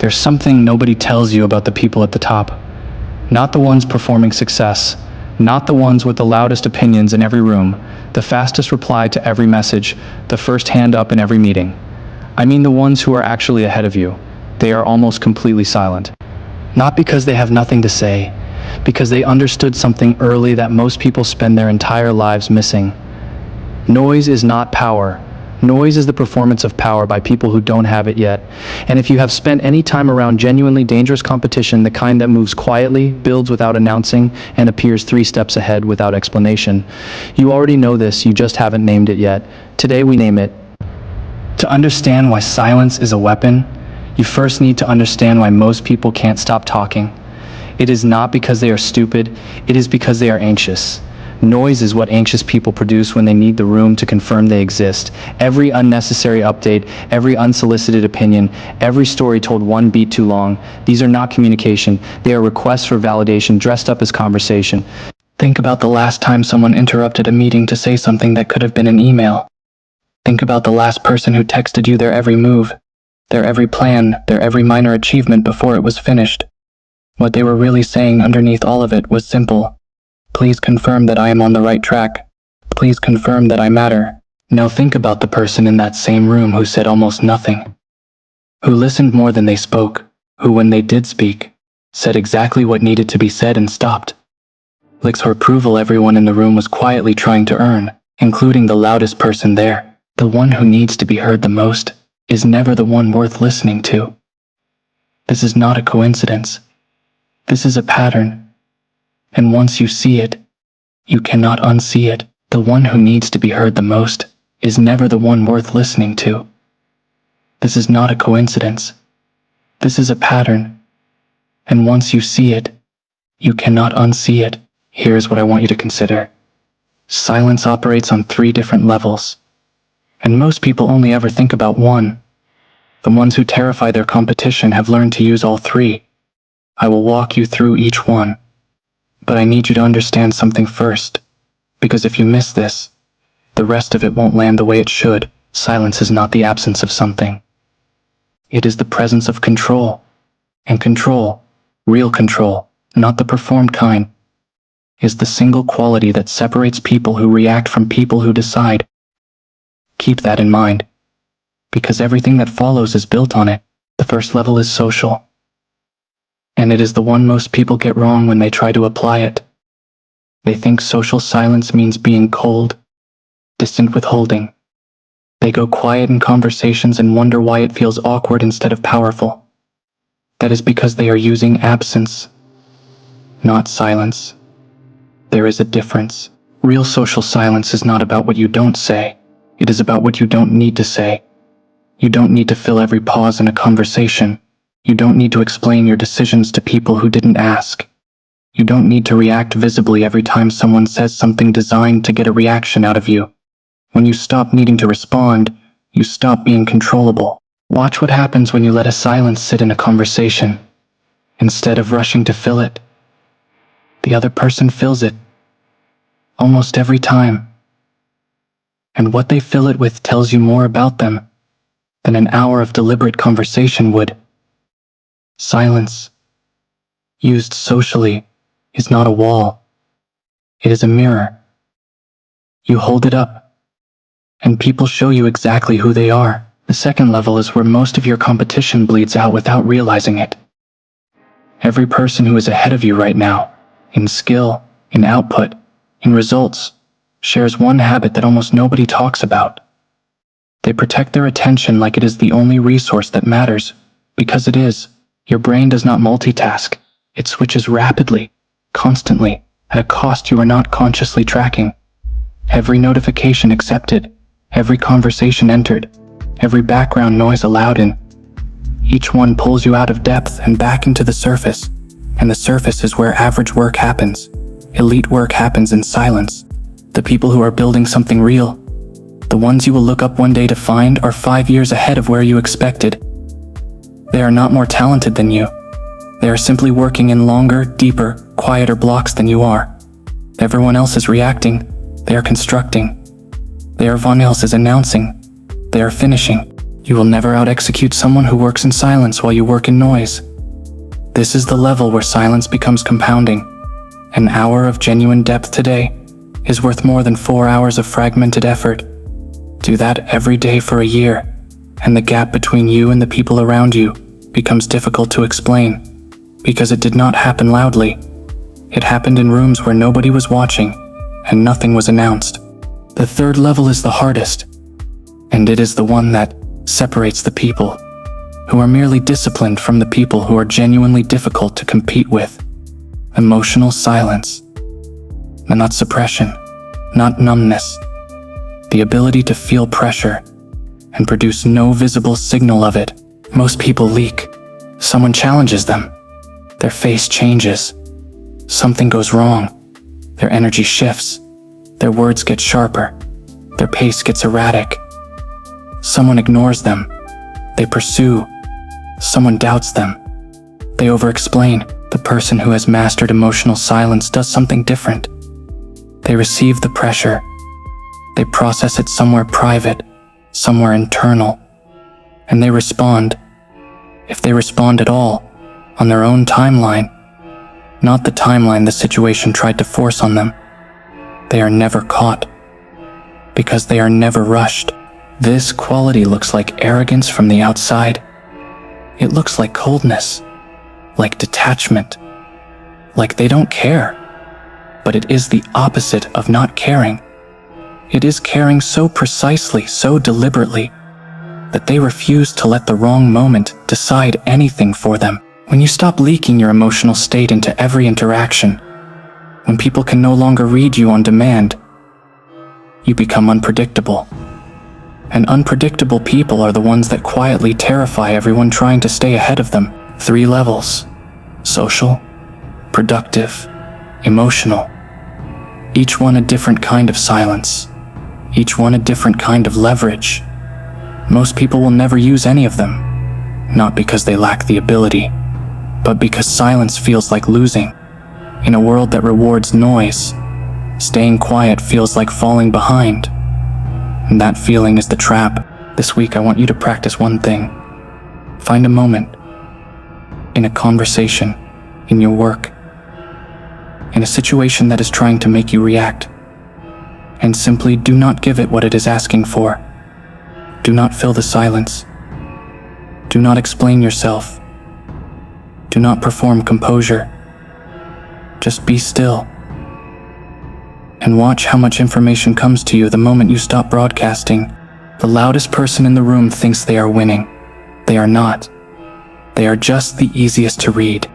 There's something nobody tells you about the people at the top. Not the ones performing success, not the ones with the loudest opinions in every room, the fastest reply to every message, the first hand up in every meeting. I mean the ones who are actually ahead of you. They are almost completely silent. Not because they have nothing to say, because they understood something early that most people spend their entire lives missing. Noise is not power. Noise is the performance of power by people who don't have it yet. And if you have spent any time around genuinely dangerous competition, the kind that moves quietly, builds without announcing, and appears 3 steps ahead without explanation, you already know this, you just haven't named it yet. Today we name it. To understand why silence is a weapon, you first need to understand why most people can't stop talking. It is not because they are stupid, it is because they are anxious. Noise is what anxious people produce when they need the room to confirm they exist. Every unnecessary update, every unsolicited opinion, every story told one beat too long, these are not communication, they are requests for validation dressed up as conversation. Think about the last time someone interrupted a meeting to say something that could have been an email. Think about the last person who texted you their every move, their every plan, their every minor achievement before it was finished. What they were really saying underneath all of it was simple. Please confirm that I am on the right track. Please confirm that I matter. Now think about the person in that same room who said almost nothing. Who listened more than they spoke. Who, when they did speak, said exactly what needed to be said and stopped. Licks for approval everyone in the room was quietly trying to earn, including the loudest person there. The one who needs to be heard the most is never the one worth listening to. This is not a coincidence. This is a pattern. And once you see it, you cannot unsee it. The one who needs to be heard the most is never the one worth listening to. This is not a coincidence. This is a pattern. And once you see it, you cannot unsee it. Here's what I want you to consider. Silence operates on 3 different levels. And most people only ever think about one. The ones who terrify their competition have learned to use all 3. I will walk you through each one. But I need you to understand something first, because if you miss this, the rest of it won't land the way it should. Silence is not the absence of something. It is the presence of control. And control, real control, not the performed kind, is the single quality that separates people who react from people who decide. Keep that in mind, because everything that follows is built on it. The first level is social. And it is the one most people get wrong when they try to apply it. They think social silence means being cold, distant withholding. They go quiet in conversations and wonder why it feels awkward instead of powerful. That is because they are using absence, not silence. There is a difference. Real social silence is not about what you don't say. It is about what you don't need to say. You don't need to fill every pause in a conversation. You don't need to explain your decisions to people who didn't ask. You don't need to react visibly every time someone says something designed to get a reaction out of you. When you stop needing to respond, you stop being controllable. Watch what happens when you let a silence sit in a conversation. Instead of rushing to fill it, the other person fills it. Almost every time. And what they fill it with tells you more about them than an hour of deliberate conversation would. Silence, used socially, is not a wall. It is a mirror. You hold it up, and people show you exactly who they are. The second level is where most of your competition bleeds out without realizing it. Every person who is ahead of you right now, in skill, in output, in results, shares one habit that almost nobody talks about. They protect their attention like it is the only resource that matters, because it is. Your brain does not multitask. It switches rapidly, constantly, at a cost you are not consciously tracking. Every notification accepted, every conversation entered, every background noise allowed in. Each one pulls you out of depth and back into the surface, and the surface is where average work happens. Elite work happens in silence. The people who are building something real, the ones you will look up one day to find, are 5 years ahead of where you expected. They are not more talented than you. They are simply working in longer, deeper, quieter blocks than you are. Everyone else is reacting. They are constructing. Everyone else is announcing. They are finishing. You will never out-execute someone who works in silence while you work in noise. This is the level where silence becomes compounding. An hour of genuine depth today is worth more than 4 hours of fragmented effort. Do that every day for a year, and the gap between you and the people around you becomes difficult to explain, because it did not happen loudly. It happened in rooms where nobody was watching, and nothing was announced. The third level is the hardest, and it is the one that separates the people who are merely disciplined from the people who are genuinely difficult to compete with. Emotional silence. And not suppression, not numbness. The ability to feel pressure and produce no visible signal of it. Most people leak. Someone challenges them. Their face changes. Something goes wrong. Their energy shifts. Their words get sharper. Their pace gets erratic. Someone ignores them. They pursue. Someone doubts them. They over-explain. The person who has mastered emotional silence does something different. They receive the pressure. They process it somewhere private, somewhere internal, and they respond. If they respond at all, on their own timeline, not the timeline the situation tried to force on them, they are never caught, because they are never rushed. This quality looks like arrogance from the outside. It looks like coldness, like detachment, like they don't care. But it is the opposite of not caring. It is caring so precisely, so deliberately, that they refuse to let the wrong moment decide anything for them. When you stop leaking your emotional state into every interaction, when people can no longer read you on demand, you become unpredictable. And unpredictable people are the ones that quietly terrify everyone trying to stay ahead of them. 3 levels: social, productive, emotional. Each one a different kind of silence. Each one a different kind of leverage. Most people will never use any of them, not because they lack the ability, but because silence feels like losing. In a world that rewards noise, staying quiet feels like falling behind. And that feeling is the trap. This week I want you to practice one thing. Find a moment, in a conversation, in your work, in a situation that is trying to make you react, and simply do not give it what it is asking for. Do not fill the silence. Do not explain yourself. Do not perform composure. Just be still. And watch how much information comes to you the moment you stop broadcasting. The loudest person in the room thinks they are winning. They are not. They are just the easiest to read.